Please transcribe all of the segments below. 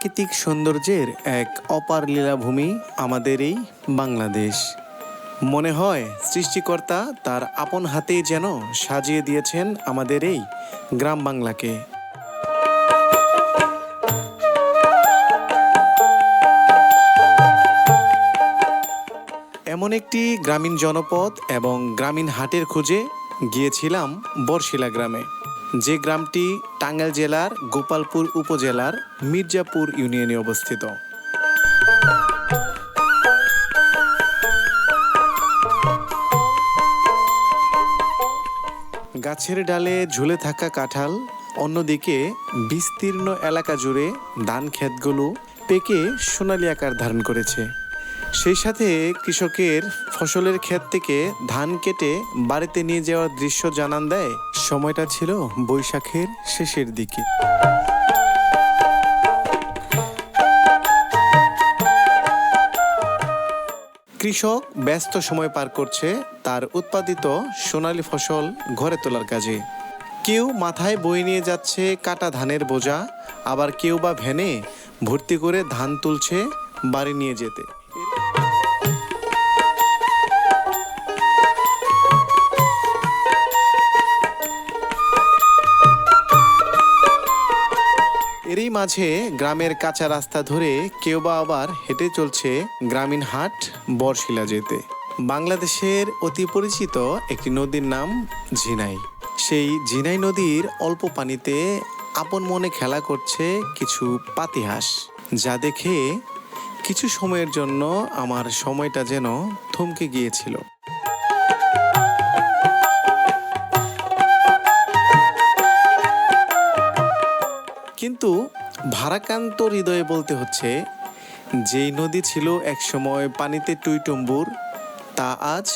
প্রাকৃতিক সৌন্দর্যের এক অপার লীলাভূমি আমাদের এই বাংলাদেশ। মনে হয় সৃষ্টিকর্তা তার আপন হাতেই যেন সাজিয়ে দিয়েছেন আমাদের এই গ্রাম বাংলাকে। এমন একটি গ্রামীণ জনপদ এবং গ্রামীণ হাটের খোঁজে গিয়েছিলাম বরশিলা গ্রামে, যে গ্রামটি টাঙ্গাইল জেলার গোপালপুর উপজেলার মির্জাপুর ইউনিয়নে অবস্থিত। গাছের ডালে ঝুলে থাকা কাঁঠাল, অন্যদিকে বিস্তীর্ণ এলাকা জুড়ে ধান ক্ষেতগুলো পেকে সোনালি আকার ধারণ করেছে। সেই সাথে কৃষকের ফসলের ক্ষেত থেকে ধান কেটে বাড়িতে নিয়ে যাওয়ার দৃশ্য জানান দেয় সময়টা ছিল বৈশাখের শেষের দিকে। কৃষক ব্যস্ত সময় পার করছে তার উৎপাদিত সোনালী ফসল ঘরে তোলার কাজে। কেউ মাথায় বয়ে নিয়ে যাচ্ছে কাটা ধানের বোঝা, আবার কেউ বা ভ্যানে ভর্তি করে ধান তুলছে বাড়ি নিয়ে যেতে। এরই মাঝে গ্রামের কাঁচা রাস্তা ধরে কেউ বা আবার হেঁটে চলছে গ্রামীণ হাট বরশিলা যেতে। বাংলাদেশের অতি পরিচিত একটি নদীর নাম ঝিনাই। সেই ঝিনাই নদীর অল্প পানিতে আপন মনে খেলা করছে কিছু পাতিহাঁস, যা দেখে কিছু সময়ের জন্য আমার সময়টা যেন থমকে গিয়েছিল। কিন্তু ভারাক্রান্ত হৃদয়ে বলতে হচ্ছে, যেই নদী ছিল একসময় পানিতে টুইটুম্বুর, তা আজ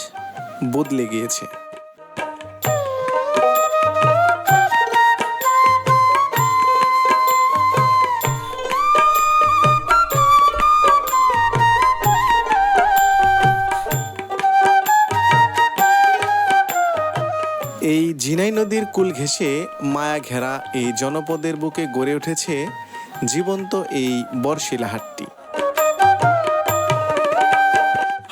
বদলে গিয়েছে। এই ঝিনাই নদীর কুল ঘেঁষে মায়া ঘেরা এই জনপদের বুকে গড়ে উঠেছে জীবন্ত এই বরশিলা হাটটি।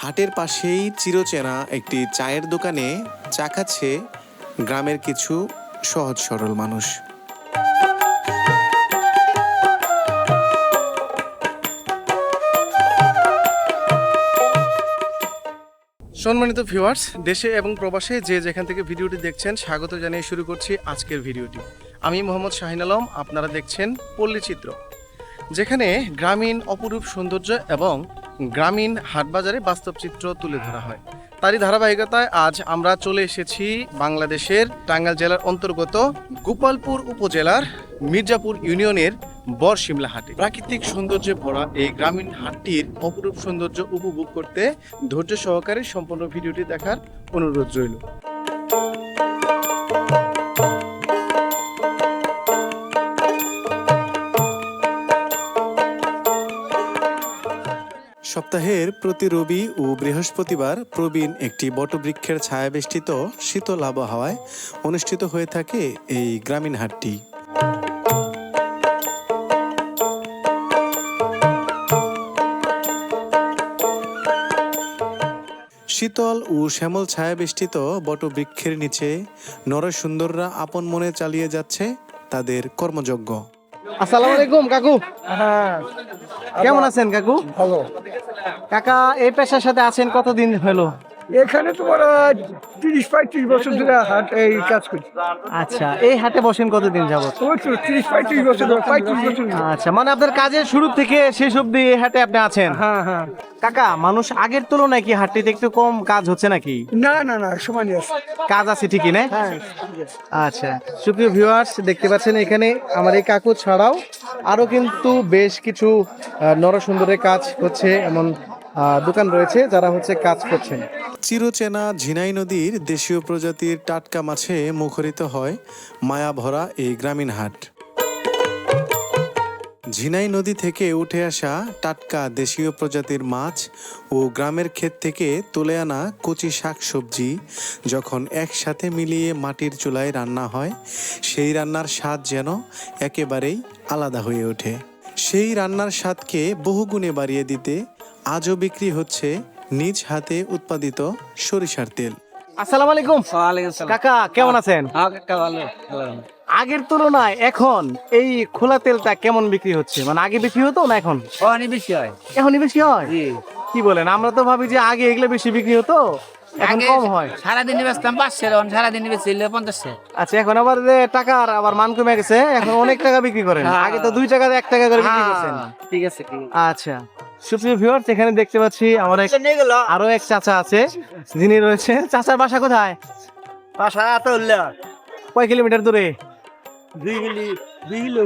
হাটের পাশেই চিরচেনা একটি চায়ের দোকানে চা খাচ্ছে গ্রামের কিছু সহজ সরল মানুষ। সম্মানিত ভিউয়ার্স, দেশে এবং প্রবাসে যে যেখান থেকে ভিডিওটি দেখছেন, স্বাগত জানিয়ে শুরু করছি আজকের ভিডিওটি। আমি মোহাম্মদ শাহিন আলম, আপনারা দেখছেন পল্লীচিত্র, যেখানে গ্রামীণ অপরূপ সৌন্দর্য এবং গ্রামীণ হাটবাজারে বাস্তব চিত্র তুলে ধরা হয়। তারই ধারাবাহিকতায় আজ আমরা চলে এসেছি বাংলাদেশের টাঙ্গাইল জেলার অন্তর্গত গোপালপুর উপজেলার মির্জাপুর ইউনিয়নের বরশিমলা হাটে। প্রাকৃতিক সৌন্দর্যে ভরা এই গ্রামীণ হাটটির অপরূপ সৌন্দর্য উপভোগ করতে ধৈর্য সহকারে সম্পূর্ণ ভিডিওটি দেখার অনুরোধ রইল। সপ্তাহের প্রতি রবি ও বৃহস্পতিবার প্রবীণ একটি বটবৃক্ষের ছায়াবেষ্টিত শীতল আবহাওয়ায় অনুষ্ঠিত হয়ে থাকে এই গ্রামীণ হাটটি। শীতল ও শ্যামল ছায়াবেষ্টিত বটবৃক্ষের নিচে নরসুন্দররা আপন মনে চালিয়ে যাচ্ছে তাদের কর্মযজ্ঞ। আসসালামু আলাইকুম কাকু। হ্যাঁ, কেমন আছেন কাকু? ভালো। কাকা এই পেশার সাথে আছেন কতদিন হলো? এখানে তোমার 30-35 বছর ধরে হাট এই কাজ করছি। আচ্ছা, এই হাটে বসেন কতদিন যাবত? ওই তো 30-35 বছর ধরে, 35 বছর। আচ্ছা, মানে আপনার কাজের শুরু থেকে শেষ অবধি এই হাটে আপনি আছেন? হ্যাঁ হ্যাঁ। কাকা, মানুষ আগের তুলনায় কি হাটটিতে একটু কম কাজ হচ্ছে নাকি? না না না, সমানই আছে। কাজ আছে ঠিকই না? হ্যাঁ। আচ্ছা, সুপ্রিয় ভিউয়ার্স, দেখতে পাচ্ছেন এখানে আমার এই কাকু ছাড়াও আরো কিন্তু বেশ কিছু নরসুন্দরের কাজ হচ্ছে এমন দোকান রয়েছে যারা হচ্ছে কাজ করছেন। চিরচেনা ঝিনাই নদীর দেশীয় প্রজাতির টাটকা মাছে মুখরিত হয় মায়া ভরা এই গ্রামীণ হাট। ঝিনাই নদী থেকে উঠে আসা টাটকা দেশীয় প্রজাতির মাছ ও গ্রামের ক্ষেত থেকে তুলে আনা কচি শাকসবজি যখন একসাথে মিলিয়ে মাটির চুলায় রান্না হয়, সেই রান্নার স্বাদ যেন একেবারেই আলাদা হয়ে ওঠে। সেই রান্নার স্বাদকে বহুগুণে বাড়িয়ে দিতে আজও বিক্রি হচ্ছে নিজ হাতে উৎপাদিত সরিষার তেল। আসসালামু আলাইকুম কাকা, কেমন আছেন? আগের তুলনায় এখন এই খোলা তেলটা কেমন বিক্রি হচ্ছে? মানে আগে বেশি হতো না এখন এখনই বেশি হয়? কি বলেন? আমরা তো ভাবি যে আগে এগুলো বেশি বিক্রি হতো, এখন কম হয়। সারাদিন বেচতাম 500, সারাদিন বেচলে 50। আচ্ছা, এখন আবার যে টাকার আবার মান কমে গেছে, এখন অনেক টাকা বিক্রি করেন। আগে তো 2 টাকা 1 টাকা করে বিক্রি করছেন। ঠিক আছে। আচ্ছা, সুপ্রিয় ভিউয়ার্স, এখানে দেখতে পাচ্ছি আমার আরো এক চাচা আছে, যিনি রয়েছে। চাচার বাসা কোথায়? কয় কিলোমিটার দূরে?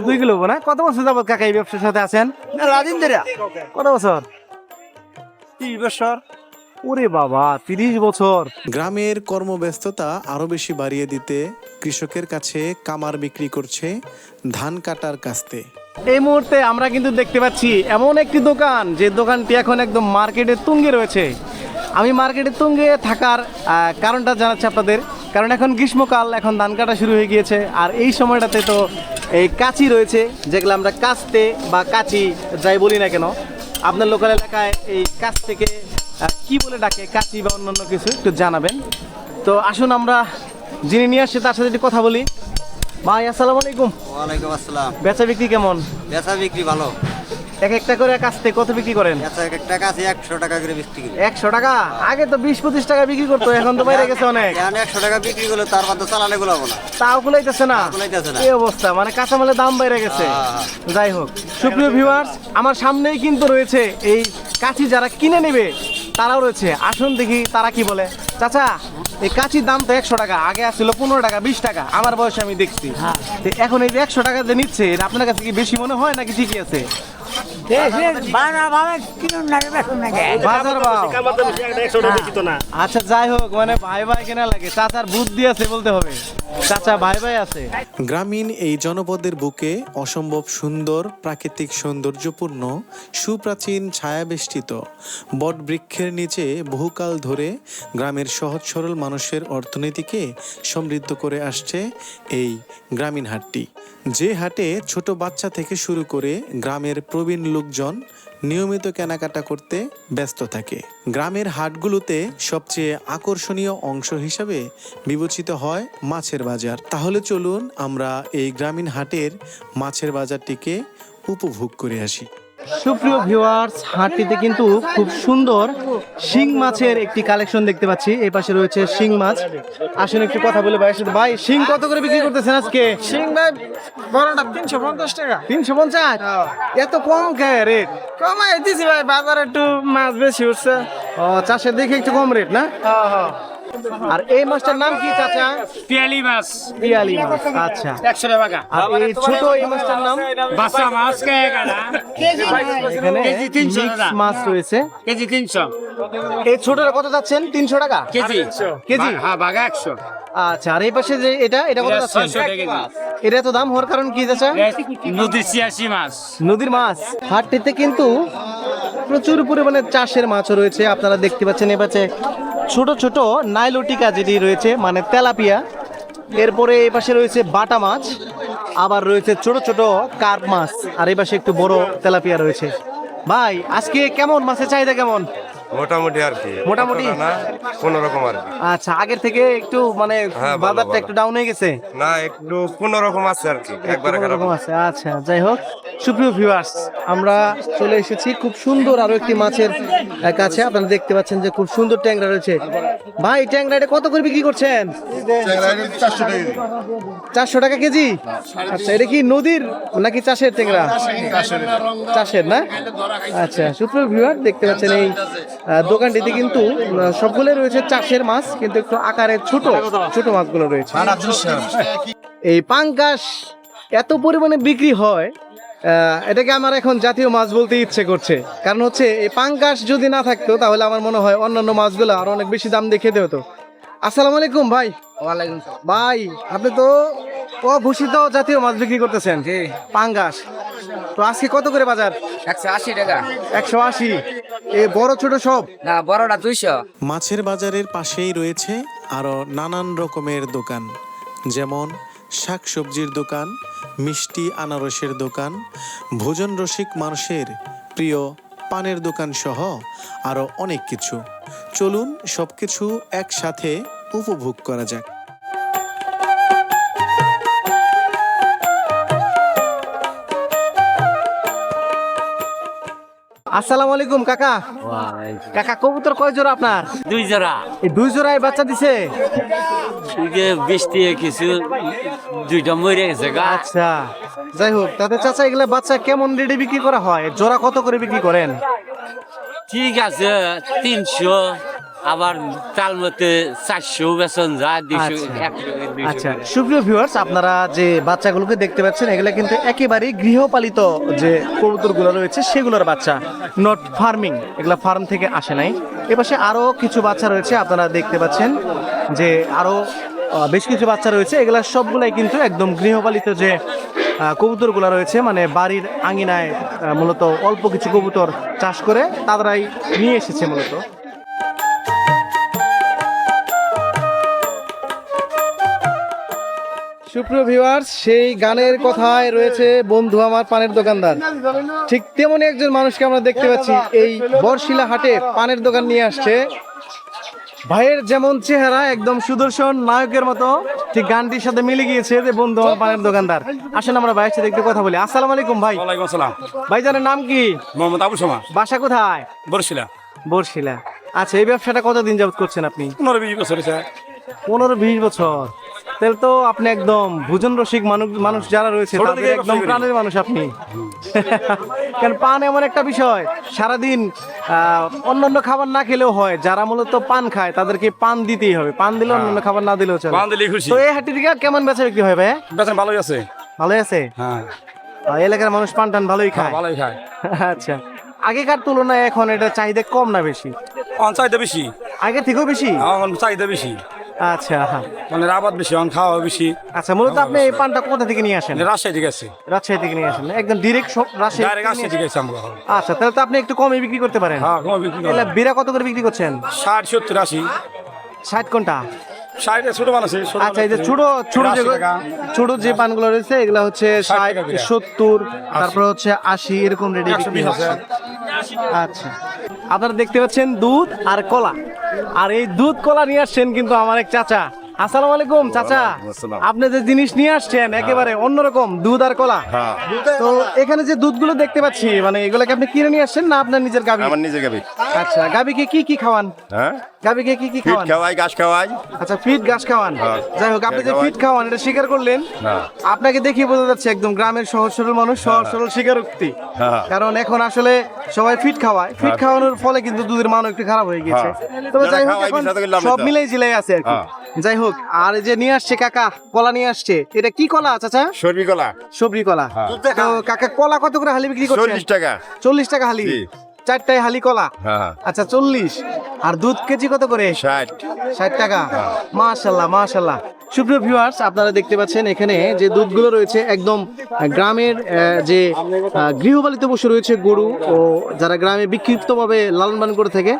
2 কিলো না? কত বছর যাবত কাকা এই ব্যবসার সাথে আছেন? কত বছর? 30 বছর। ওরে বাবা, 30 বছর! গ্রামের কর্মব্যস্ততা আরও বেশি বাড়িয়ে দিতে কৃষকের কাছে কামার বিক্রি করছে ধান কাটার কাস্তে। এই মুহূর্তে আমরা কিন্তু দেখতে পাচ্ছি এমন একটি দোকান, যে দোকানটি এখন একদম মার্কেটের তুঙ্গে রয়েছে। আমি মার্কেটের তুঙ্গে থাকার কারণটা জানাচ্ছি আপনাদের, কারণ এখন গ্রীষ্মকাল, এখন ধান কাটা শুরু হয়ে গিয়েছে। আর এই সময়টাতে তো এই কাঁচি রয়েছে, যেগুলো আমরা কাস্তে বা কাঁচি যাই বলি না কেন, আপনার লোকাল এলাকায় এই কাছ থেকে কি বলে ডাকে, কাঁচি বা অন্যান্য কিছু, একটু জানাবেন। তো আসুন আমরা যিনি নিয়ে আসছে তার সাথে একটু কথা বলি। ভাই আসসালামু আলাইকুম। ওয়ালাইকুম আসসালাম। বেচা বিক্রি কেমন? বেচা বিক্রি ভালো। এক একটা করে কাস্তে কত বিক্রি করেন? বেচা এক টাকা আছে 100 টাকা করে বিক্রি করি। 100 টাকা? আগে তো 20-25 টাকা বিক্রি করতো, এখন তো বাইরে গেছে অনেক। এখন 100 টাকা বিক্রি করলে তার মধ্যে চালালে গুলাবো না। তাও কুলাইতেছে না। কুলাইতেছে না। এই অবস্থা, মানে কাঁচামালের দাম বাইরে গেছে। যাই হোক, সুপ্রিয় ভিউয়ার্স, আমার সামনেই কিন্তু রয়েছে এই কাঁচি, যারা কিনে নেবে তারাও রয়েছে। আসুন দেখি তারা কি বলে। চাচা, এই কাঁচির দাম তো 100 টাকা, আগে আসছিল 15 টাকা 20 টাকা, আমার বয়সে আমি দেখছি। তো এখন এই যে 100 টাকা যে নিচ্ছে, এটা আপনার কাছে কি বেশি মনে হয় নাকি ঠিকই আছে? বাজার ভাব। আচ্ছা, যাই হোক, মানে ভাই ভাই কেনা লাগে, চাচার বুদ্ধি আছে বলতে হবে, চাচা ভাই ভাই আছে। গ্রামীণ এই জনপদের বুকে অসম্ভব সুন্দর, প্রাকৃতিক সৌন্দর্যপূর্ণ, সুপ্রাচীন ছায়াবেষ্টিত বটবৃক্ষের নিচে বহুকাল ধরে গ্রামের সহজ সরল মানুষের অর্থনীতিকে সমৃদ্ধ করে আসছে এই গ্রামীণ হাটটি। যে হাটে ছোট বাচ্চা থেকে শুরু করে গ্রামের প্রবীণ লোকজন নিয়মিত কেনাকাটা করতে ব্যস্ত থাকে। গ্রামের হাটগুলোতে সবচেয়ে আকর্ষণীয় অংশ হিসাবে বিবেচিত হয় মাছের বাজার। তাহলে চলুন আমরা এই গ্রামীণ হাটের মাছের বাজারটিকে উপভোগ করে আসি। সুপ্রিয় ভিউয়ার্স, হাটটিতে কিন্তু খুব সুন্দর শিং মাছের একটি কালেকশন দেখতে পাচ্ছি। এই পাশে রয়েছে শিং মাছ। আসুন একটু কথা বলে ভাইয়ের সাথে। ভাই, শিং কত করে বিক্রি করতেছেন আজকে? সিং ভাই বড়টা 350 টাকা। 350? এত কম খায় রেট? কমাই দিছি ভাই, বাজারে একটু মাছ বেশি উঠছে। ও, চাষের দেখে একটু কম রেট না? আর এই মাছটার নাম কি চাচা? পিয়ালি মাছ, পিয়ালি মাছ। আচ্ছা, 100 টাকা। আর এই ছোট এই মাছটার নাম? বাসা মাছ কে কাটা? এখানে কেজি 300 মিক্স টাকা। মাছ রয়েছে। কেজি 300। এই ছোটটা কত যাচ্ছেন? 300 টাকা কেজি। কেজি? হ্যাঁ, বাগা 100। আচ্ছা, আর এই পাশে যে এটা কত এটা যাচ্ছেন? 600 টাকা কেজি। এটা এত দাম হওয়ার কারণ কি চাচা? নদীর 86 মাছ। নদীর মাছ। হাটটিতে কিন্তু প্রচুর পরিমাণে চাষের মাছও রয়েছে, আপনারা দেখতে পাচ্ছেন। এবারে ছোট ছোট নাইলোটিকা যেটি রয়েছে, মানে তেলাপিয়া। এরপরে এই পাশে রয়েছে বাটা মাছ, আবার রয়েছে ছোট ছোট কার্প মাছ, আর এই পাশে একটু বড় তেলাপিয়া রয়েছে। ভাই, আজকে কেমন মাছের চাহিদা কেমন? মোটামুটি আর কি, মোটামুটি? অতটা না, কোনো রকম আর কি। আচ্ছা, আগের থেকে একটু মানে হ্যাঁ, ভালো, বাজারটা ভালো। একটু ডাউন হয়ে গেছে? না, একটু কোনো রকম আছে আর কি, একবারে কোনো খারাপ রকম আছে। আচ্ছা, যাই হোক, সুপ্রিয় ভিউয়ার্স, আমরা চলে এসেছি খুব সুন্দর আরো একটি মাছের কাছে। আপনারা দেখতে পাচ্ছেন যে খুব সুন্দর ট্যাংরা রয়েছে। ভাই, ট্যাংরা এটা কত করে বিক্রি করছেন? 400 টাকা কেজি? আচ্ছা, এটা কি নদীর নাকি চাষের ট্যাংরা? চাষের না? আচ্ছা, সুপ্রিয় ভিউয়ার, দেখতে পাচ্ছেন এই দোকানটিতে কিন্তু সবগুলো রয়েছে চাষের মাছ, কিন্তু একটু আকারে ছোট ছোট মাছগুলো রয়েছে। এই পাঙ্গাস এত পরিমাণে বিক্রি হয়, এটাকে আমার এখন জাতীয় মাছ বলতে ইচ্ছে করছে। কারণ হচ্ছে এই পাঙ্গাস যদি না থাকতো, তাহলে আমার মনে হয় অন্যান্য মাছগুলো আরো অনেক বেশি দাম দিয়ে খেতে হতো। আসসালামু আলাইকুম ভাই। ওয়ালাইকুম আসসালাম। ভাই, আপনি তো অঘোষিত জাতীয় মাছ বিক্রি করতেছেন, পাঙ্গাস। তো আজকে কত করে বাজার? 180 টাকা। 180? এ বড় ছোট সব? না, বড়টা 200। মাছের বাজারের পাশেই রয়েছে আরও নানান রকমের দোকান, যেমন শাকসবজির দোকান, মিষ্টি আনারসের দোকান, ভোজন রসিক মানুষের প্রিয় পানের দোকান সহ আরও অনেক কিছু। চলুন সবকিছু একসাথে উপভোগ করা যাক। আসসালামু আলাইকুম কাকা। কাকা কবুতর কয় জোড়া আপনার? 2 জোড়া। এই 2 জোড়ায় বাচ্চা দিছে? এই যে বৃষ্টি কিছু 2টা মরে গেছে গা। আচ্ছা, যাই হোক, তাতে চাচা এগুলা বাচ্চা কেমন রেটে বিক্রি করা হয়? জোড়া কত করে বিক্রি করেন? ঠিক আছে 300, আবার তাল মতে 400 বেতন যায়, 200 100 আচ্ছা, সুপ্রিয় ভিউয়ার্স, আপনারা যে বাচ্চাগুলোকে দেখতে পাচ্ছেন এগুলা কিন্তু একেবারেই গৃহপালিত যে কবুতরগুলো রয়েছে সেগুলোর বাচ্চা, নট ফার্মিং। এগুলা ফার্ম থেকে আসে নাই। এপাশে আরো কিছু বাচ্চা রয়েছে, আপনারা দেখতে পাচ্ছেন যে আরো বেশ কিছু বাচ্চা রয়েছে। এগুলা সবগুলাই কিন্তু একদম গৃহপালিত যে কবুতরগুলো রয়েছে, মানে বাড়ির আঙিনায় মূলত অল্প কিছু কবুতর চাষ করে তারাই নিয়ে এসেছে মূলত। সুপ্রিয় ভিউয়ার্স, সেই গানের কথায় রয়েছে বন্ধু আমার পানের দোকানদার। ঠিক তেমনি একজন মানুষকে আমরা দেখতে পাচ্ছি এই বরশিলা হাটে পানের দোকান নিয়ে আসছে। ভাইয়ের যেমন চেহারা একদম সুদর্শন নায়কের মতো, ঠিক গানটির সাথে মিলে গিয়েছে যে বন্ধু আমার পানের দোকানদার। আসেন আমরা ভাইয়ের সাথে একটু কথা বলি। আসসালামু আলাইকুম ভাই। ওয়ালাইকুম আসসালাম। ভাইজানের নাম কি? মোহাম্মদ আবুল শামা, বাসা কোথায়? বরশিলা। বরশিলা। আচ্ছা, এই ব্যবসাটা কতদিন যাবত করছেন আপনি? 15-20 বছর হয়েছে। 15-20 বছর। তাহলে তো আপনি একদম ভোজন রসিক মানুষ যারা রয়েছে ছোট তাদের থেকে একদম ব্যবসা করি। প্রাণের মানুষ আপনি। কারণ পান এমন একটা বিষয়, সারাদিন অন্যান্য খাবার না খেলেও হয়। যারা মূলত পান খায় তাদেরকে পান দিতেই হবে, পান দিলে অন্যান্য খাবার না দিলেও চলে। পান দিলেই খুশি। তো এই হাটটি থেকে কেমন বেচা বিক্রি হয় ভাই? বেতন ভালোই আছে। ভালোই আছে? হ্যাঁ, এলাকার মানুষ পান টান ভালোই খায়? ভালোই খায়। আচ্ছা, আগেকার তুলনায় এখন এটা চাহিদা কম না বেশি? চাহিদা বেশি, আগে থেকেও বেশি? এখন চাহিদা বেশি, আচ্ছা, মানে আবাদ বেশি, এখন খাওয়া বেশি। আচ্ছা, মূলত আপনি এই পানটা কোথা থেকে নিয়ে আসেন? রাজশাহী ঠিক আছে, রাজশাহী থেকে নিয়ে আসেন? একদম ডিরেক্ট রাজশাহী থেকে ডাইরেক্ট রাজশাহী নিয়ে ঠিক আছে আমরা। আসেন? আচ্ছা, তাহলে তো আপনি একটু কমে বিক্রি করতে পারেন। হ্যাঁ, কম বিক্রি করি। এগুলা বিরা কত করে বিক্রি করছেন? 60, 70, 80। 60 কোনটা? 60 ছোট মান আছে। আচ্ছা, এই যে ছোট ছোট যে 80 টাকা। ছোট যে পানগুলো রয়েছে এগুলা হচ্ছে 60 60, টাকা করে। 70, তারপর হচ্ছে 80 এরকম রেটে বিক্রি 120 হচ্ছে। আছে। আচ্ছা, আপনারা দেখতে পাচ্ছেন দুধ আর কলা, আর এই দুধ কলা নিয়ে আসছেন কিন্তু আমার এক চাচা। আসসালামু আলাইকুম চাচা। আপনি যে জিনিস নিয়ে আসছেন একেবারে অন্যরকম, দুধ আর কলা। তো এখানে যে দুধগুলো দেখতে পাচ্ছি, মানে এগুলোকে আপনি কিনে নিয়ে আসছেন না আপনার নিজের গাবি? আমার নিজের গাবি। আচ্ছা, গাবিকে কি কি খাওয়ান? হ্যাঁ, গাবিকে কি কি ফিট খাওয়ান? খাওয়াই, ঘাস খাওয়াই। আচ্ছা, ফিট ঘাস খাওয়ান। হ্যাঁ। যাই হোক, আপনি যে খাওয়াই। ফিট খাওয়ান এটা স্বীকার করলেন। হ্যাঁ। আপনাকে দেখে বোঝা যাচ্ছে একদম গ্রামের সহজ সরল মানুষ, সহজ সরল স্বীকারোক্তি। হ্যাঁ। কারণ এখন আসলে সবাই ফিট খাওয়ায়, ফিট হ্যাঁ। খাওয়ানোর ফলে কিন্তু দুধের মান একটু খারাপ হয়ে গেছে। হ্যাঁ। তবে যারা যাই হোক, খাওয়ায় এখন বিষয়টা লাভ সব নেই তো। মিলাই জিলাই আছে আর কি। হ্যাঁ। যাই হোক, আর এই যে নিয়ে আসছে কাকা কলা নিয়ে আসছে, এটা কি কলা চাচা? সর্বি কলা সবরি কলা। হ্যাঁ। তো কাকা কলা কত করে হালি বিক্রি করছেন? 40 টাকা। 40 টাকা হালি? জি। 4টায় হালি কলা? হ্যাঁ, আচ্ছা, 40। আর দুধ কেজি কত করে? 60। 60 টাকা। মাশাআল্লাহ মাশাআল্লাহ। সুপ্রিয় ভিউয়ার্স, আপনারা দেখতে পাচ্ছেন এখানে যে দুধগুলো রয়েছে একদম গ্রামের যে গৃহপালিত পশু রয়েছে গরু, ও যারা গ্রামে বিক্ষিপ্তভাবে লালন পালন করে থাকে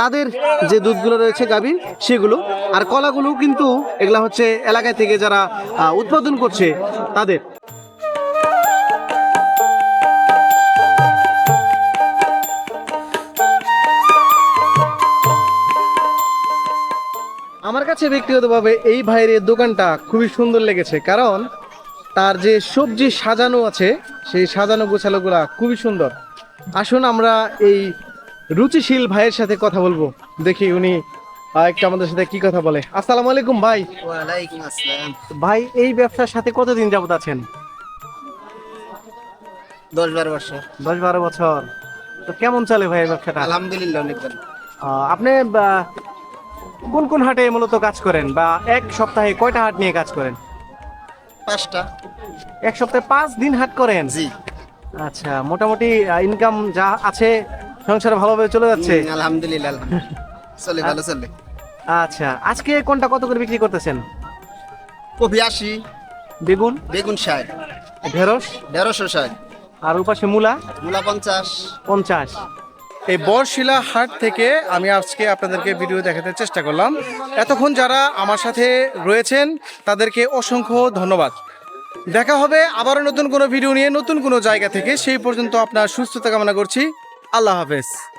তাদের যে দুধগুলো রয়েছে গাভীর সেগুলো, আর কলাগুলো কিন্তু এগুলা হচ্ছে এলাকা থেকে যারা উৎপাদন করছে তাদের। আমার কাছে ব্যক্তিগতভাবে এই ভাইয়ের এই দোকানটা খুবই সুন্দর লেগেছে, কারণ তার যে সবজি সাজানো আছে সেই সাজানো গোছালোগুলা খুবই সুন্দর। আসুন আমরা এই রুচিশীল ভাইয়ের সাথে কথা বলবো, দেখি উনি একটু আমাদের সাথে কি কথা বলে। আসসালামু আলাইকুম ভাই। ওয়ালাইকুম আসসালাম। ভাই, এই ব্যবসার সাথে কতদিন যাবত আছেন? 10-12 বছর। 10-12 বছর। তো কেমন চলে ভাই এই ব্যবসাটা? আলহামদুলিল্লাহ, অনেক ভালো। আপনি কোন কোন হাটে মূলত কাজ করেন, বা এক সপ্তাহে কয়টা হাট নিয়ে কাজ করেন? 5টা। এক সপ্তাহে 5 দিন হাট করেন? জি। আচ্ছা, মোটামুটি ইনকাম যা আছে সংসারে ভালোভাবে চলে যাচ্ছে? আলহামদুলিল্লাহ, চলে, ভালো চলে। আচ্ছা, আজকে কোনটা কত করে বিক্রি করতেছেন? কপি 80, বেগুন? বেগুন 60, ঢেঁড়স? 150-60, আর উপাশে মূলা? মূলা 50। 50। এই বরশিলা হাট থেকে আমি আজকে আপনাদেরকে ভিডিও দেখাতে চেষ্টা করলাম। এতক্ষণ যারা আমার সাথে রয়েছেন তাদেরকে অসংখ্য ধন্যবাদ। দেখা হবে আবারও নতুন কোনো ভিডিও নিয়ে নতুন কোনো জায়গা থেকে। সেই পর্যন্ত আপনার সুস্থতা কামনা করছি। আল্লাহ হাফেজ।